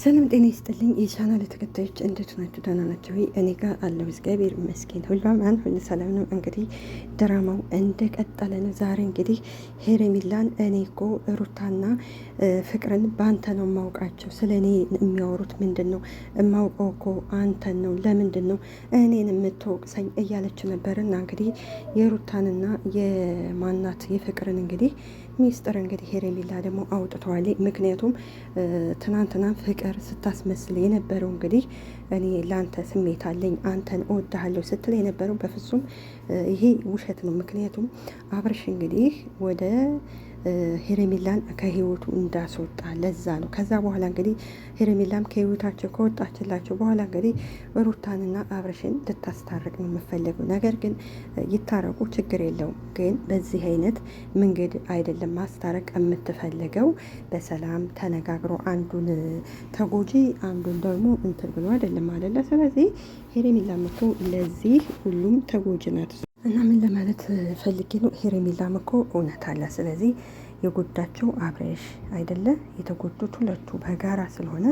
ሰላም ጤና ይስጥልኝ የቻናል ተከታዮች እንዴት ናችሁ? ደህና ናችሁ? እኔ ጋር አለው እግዚአብሔር ይመስገን ሁሉ አማን ሁሉ ሰላም ነው። እንግዲህ ድራማው እንደቀጠለ ነው። ዛሬ እንግዲህ ሄርሜላን እኔ እኮ ሩታና ፍቅርን በአንተ ነው የማውቃቸው፣ ስለ እኔ የሚያወሩት ምንድን ነው? የማውቀው እኮ አንተን ነው፣ ለምንድን ነው እኔን የምትወቅሰኝ እያለች ነበርና እንግዲህ የሩታንና የማናት የፍቅርን እንግዲህ ሚስጥር እንግዲህ ሄርሜላ ደግሞ አውጥተዋል። ምክንያቱም ትናንትና ፍቅር ስታስመስል የነበረው እንግዲህ እኔ ላንተ ስሜት አለኝ አንተን እወድሃለሁ ስትል የነበረው በፍጹም ይሄ ውሸት ነው። ምክንያቱም አብርሽ እንግዲህ ወደ ሄርሜላን ከህይወቱ እንዳስወጣ ለዛ ነው። ከዛ በኋላ እንግዲህ ሄርሜላም ከህይወታቸው ከወጣችላቸው በኋላ እንግዲህ ሩታንና አብርሽን ልታስታርቅ ነው የምፈለገው። ነገር ግን ይታረቁ፣ ችግር የለውም። ግን በዚህ አይነት መንገድ አይደለም ማስታረቅ የምትፈልገው። በሰላም ተነጋግሮ አንዱን ተጎጂ አንዱን ደግሞ እንትን ብሎ አይደለም አይደለ? ስለዚህ ሄርሜላም እኮ ለዚህ ሁሉም ተጎጂ ናት። እና ምን ለማለት ፈልጌ ነው፣ ሄርሜላም እኮ እውነት አለ። ስለዚህ የጎዳቸው አብርሽ አይደለ፣ የተጎዱት ሁለቱ በጋራ ስለሆነ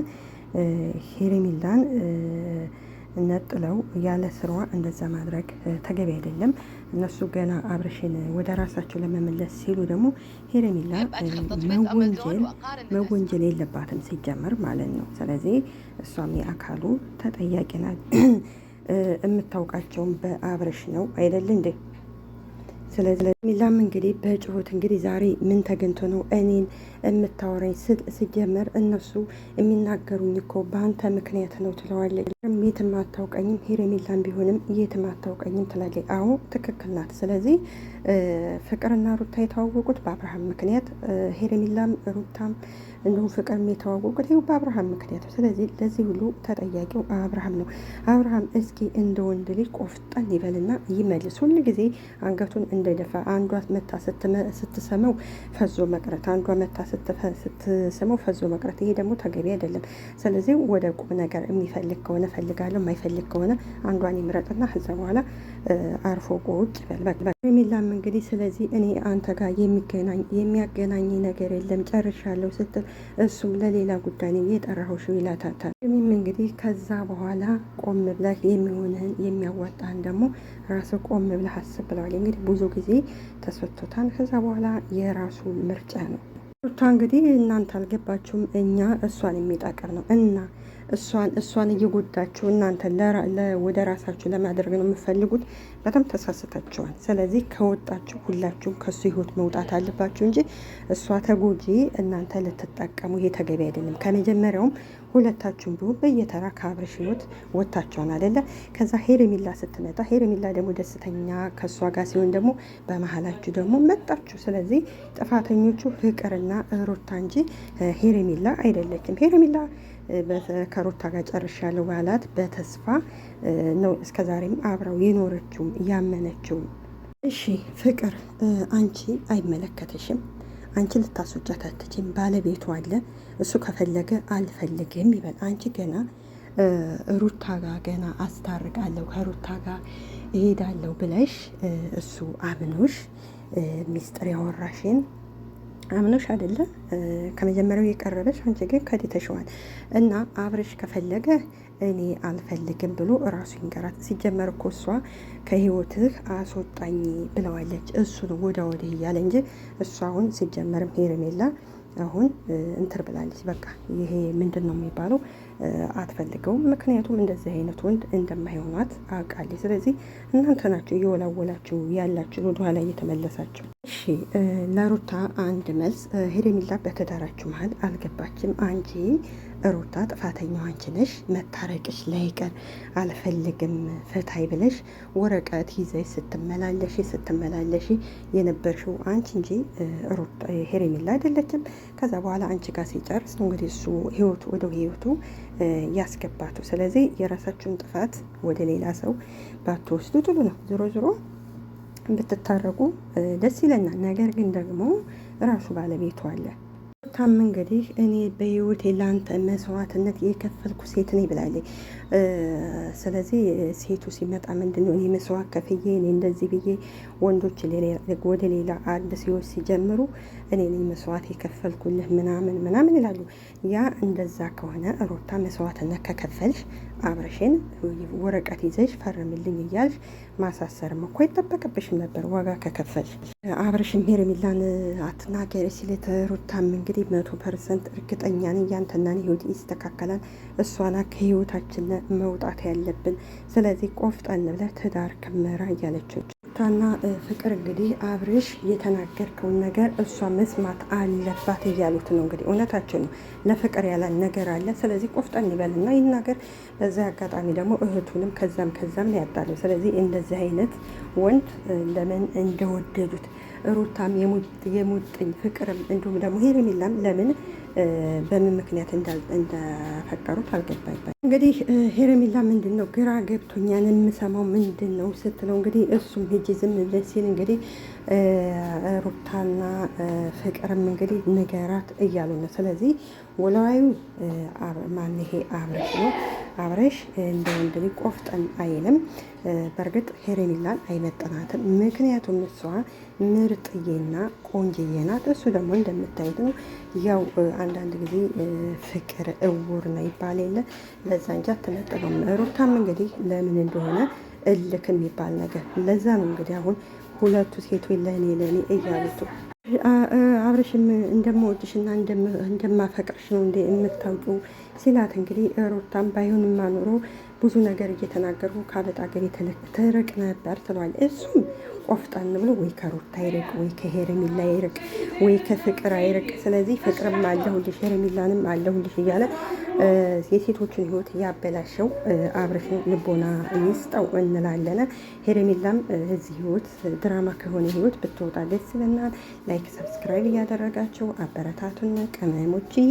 ሄርሜላን ነጥለው ያለ ስሯ እንደዛ ማድረግ ተገቢ አይደለም። እነሱ ገና አብርሽን ወደ ራሳቸው ለመመለስ ሲሉ ደግሞ ሄርሜላ መወንጀል የለባትም ሲጀመር ማለት ነው። ስለዚህ እሷም የአካሉ ተጠያቂ ናት። የምታውቃቸውን በአብርሽ ነው አይደል እንዴ? ስለዚህ ሄርሜላም እንግዲህ በጭሆት እንግዲህ ዛሬ ምን ተገኝቶ ነው እኔን የምታወራኝ? ሲጀመር እነሱ የሚናገሩኝ እኮ በአንተ ምክንያት ነው ትለዋለች። የትም አታውቀኝም ሄርሜላም ቢሆንም የትም አታውቀኝም ትላለች። አዎ ትክክል ናት። ስለዚህ ፍቅርና ሩታ የተዋወቁት በአብርሃም ምክንያት፣ ሄርሜላም ሩታም እንዲሁም ፍቅርም የተዋወቁት ይኸው በአብርሃም ምክንያት። ስለዚህ ለዚህ ሁሉ ተጠያቂው አብርሃም ነው። አብርሃም እስኪ እንደ ወንድ ልጅ ቆፍጠን ይበልና ይመልስ። ሁሉ ጊዜ አንገቱን እንደደፋ አንዷ መታ ስትሰመው ፈዞ መቅረት፣ አንዷ መታ ስትስመው ፈዞ መቅረት፣ ይሄ ደግሞ ተገቢ አይደለም። ስለዚህ ወደ ቁም ነገር የሚፈልግ ከሆነ ፈልጋለሁ፣ የማይፈልግ ከሆነ አንዷን ይምረጥና ከዛ በኋላ አርፎ ቁጭ ይበል። ሄርሜላም እንግዲህ ስለዚህ እኔ አንተ ጋር የሚያገናኝ ነገር የለም ጨርሻለሁ ስትል እሱም ለሌላ ጉዳይ ነው የጠራኸው ሽው ይላታታል። እንግዲህ ከዛ በኋላ ቆም ብለህ የሚሆንህን የሚያዋጣህን ደግሞ ራስህ ቆም ብለህ አስብ ብለዋል። እንግዲህ ብዙ ጊዜ ተሰጥቶታል። ከዛ በኋላ የራሱ ምርጫ ነው። ሩታ እንግዲህ እናንተ አልገባችሁም፣ እኛ እሷን የሚጠቅም ነው እና እሷን እየጎዳችሁ እናንተ ወደ ራሳችሁ ለማድረግ ነው የምፈልጉት። በጣም ተሳስታችኋል። ስለዚህ ከወጣችሁ ሁላችሁም ከሱ ህይወት መውጣት አለባችሁ እንጂ እሷ ተጎጂ እናንተ ልትጠቀሙ ይሄ ተገቢ አይደለም። ከመጀመሪያውም ሁለታችሁም ቢሆን በየተራ ከአብርሽ ህይወት ወጥታችኋል አይደለ? ከዛ ሄርሜላ ስትመጣ ሄርሜላ ደግሞ ደስተኛ ከእሷ ጋር ሲሆን ደግሞ በመሀላችሁ ደግሞ መጣችሁ። ስለዚህ ጥፋተኞቹ ፍቅርና ሩታ እንጂ ሄርሜላ አይደለችም። ሄርሜላ ከሩታ ጋር ጨርሻለሁ ባላት በተስፋ ነው እስከዛሬም አብረው የኖረችው ያመነችው። እሺ ፍቅር አንቺ አይመለከተሽም፣ አንቺ ልታስወጫት አትችም። ባለቤቱ አለ፣ እሱ ከፈለገ አልፈልግም ይበል። አንቺ ገና ሩታ ጋር ገና አስታርቃለሁ ከሩታ ጋር እሄዳለሁ ብለሽ እሱ አምኖሽ ሚስጥር ያወራሽን አምኖሽ አይደለ ከመጀመሪያው የቀረበሽ፣ አንቺ ግን ከድተሽዋል። እና አብርሽ ከፈለገ እኔ አልፈልግም ብሎ እራሱ ይንገራት። ሲጀመር እኮ እሷ ከህይወትህ አስወጣኝ ብለዋለች። እሱ ነው ወዳ ወዲህ እያለ እንጂ እሷ አሁን ሲጀመርም ሄርሜላ አሁን እንትር ብላለች። በቃ ይሄ ምንድን ነው የሚባለው አትፈልገውም። ምክንያቱም እንደዚህ አይነት ወንድ እንደማይሆናት አውቃለች። ስለዚህ እናንተ ናችሁ እየወላወላችሁ ያላችሁ ወደኋላ እየተመለሳችሁ። እሺ ለሩታ አንድ መልስ፣ ሄርሜላ በትዳራችሁ መሀል አልገባችም። አንቺ ሩታ ጥፋተኛው አንቺ ነሽ። መታረቅሽ ላይቀር አልፈልግም ፍታይ ብለሽ ወረቀት ይዘሽ ስትመላለሽ የነበርሽው አንቺ እንጂ ሩታ ሄርሜላ አይደለችም። ከዛ በኋላ አንቺ ጋር ሲጨርስ ነው እንግዲህ እሱ ህይወቱ ወደ ህይወቱ ያስገባቱ። ስለዚህ የራሳችሁን ጥፋት ወደ ሌላ ሰው ባትወስዱ ጥሩ ነው። ዞሮ ዞሮ ብትታረቁ ደስ ይለናል። ነገር ግን ደግሞ ራሱ ባለቤቱ አለ። ሩታም እንግዲህ እኔ በህይወቴ ላንተ መስዋዕትነት የከፈልኩ ሴት ነኝ ብላለች። ስለዚህ ሴቱ ሲመጣ ምንድን ነው እኔ መስዋዕት ከፍዬ እኔ እንደዚህ ብዬ ወንዶች ወደ ሌላ አንድ ሲወስድ ሲጀምሩ እኔ ነኝ መስዋዕት የከፈልኩልህ ምናምን ምናምን ይላሉ። ያ እንደዛ ከሆነ ሩታ መስዋዕትነት ከከፈልሽ አብረሽን ወረቀት ይዘሽ ፈርምልኝ እያልሽ ማሳሰርም እኮ ይጠበቅብሽም ነበር ዋጋ ከከፈልሽ። አብረሽን ሄርሜላን አትናገሪ ሲለት ሩታም እንግዲህ 100% እርግጠኛ ነኝ ያንተና ህይወት ይስተካከላል፣ እሷና ከህይወታችን መውጣት ያለብን፣ ስለዚህ ቆፍጠን ብለህ ትዳር ክመራ እያለችው ሩታና ፍቅር እንግዲህ አብርሽ የተናገርከውን ነገር እሷ መስማት አለባት እያሉት ነው። እንግዲህ እውነታቸው ነው። ለፍቅር ያለን ነገር አለ። ስለዚህ ቆፍጠን ይበልና ይናገር። በዛ አጋጣሚ ደግሞ እህቱንም ከዛም ነው ያጣለው። ስለዚህ እንደዚህ አይነት ወንድ ለምን እንደወደዱት ሩታም የሙጥኝ ፍቅርም እንዲሁም ደግሞ ሄርሜላም ለምን በምን ምክንያት እንደፈቀሩት አልገባኝም። እንግዲህ ሄርሜላ ምንድን ነው ግራ ገብቶኛል የምሰማው ምንድን ነው ስትለው እንግዲህ እሱም ሂጂ ዝም ብለሽ ሲል እንግዲህ ሩታና ፍቅርም እንግዲህ ንገራት እያሉ ነው። ስለዚህ ወላዋዩ ማን ይሄ አብረሽ ነው። አብረሽ እንደ ወንድ ልጅ ቆፍጠን አይልም። በእርግጥ ሄርሜላን አይመጥናትም። ምክንያቱም እሷ ምርጥዬና ቆንጅዬ ናት። እሱ ደግሞ እንደምታዩት ነው። ያው አንዳንድ ጊዜ ፍቅር እውር ነው ይባል የለ ለዛ እንጂ አትመጥነውም። ሩታም እንግዲህ ለምን እንደሆነ እልክ የሚባል ነገር ለዛ ነው እንግዲህ አሁን ሁለቱ ሴቶች ለእኔ እያሉት አብረሽም እንደምወድሽና እንደማፈቅርሽ ነው እንደ የምታውቂው ሲላት እንግዲህ ሩታም ባይሆንማ ኖሮ ብዙ ነገር እየተናገሩ ከአበጣ ገር ትርቅ ነበር ትሏል። እሱም ቆፍጠን ብሎ ወይ ከሩታ አይርቅ ወይ ከሄርሜላ አይርቅ ወይ ከፍቅር አይርቅ። ስለዚህ ፍቅርም አለሁልሽ ሄርሜላንም አለሁልሽ እያለ የሴቶችን ህይወት ያበላሸው አብረሽ ልቦና ይስጠው እንላለን። ሄርሜላም እዚህ ህይወት ድራማ ከሆነ ህይወት ብትወጣ ደስ ይለናል። ላይክ ሰብስክራይብ እያደረጋቸው አበረታቱን ቅመሞችዬ።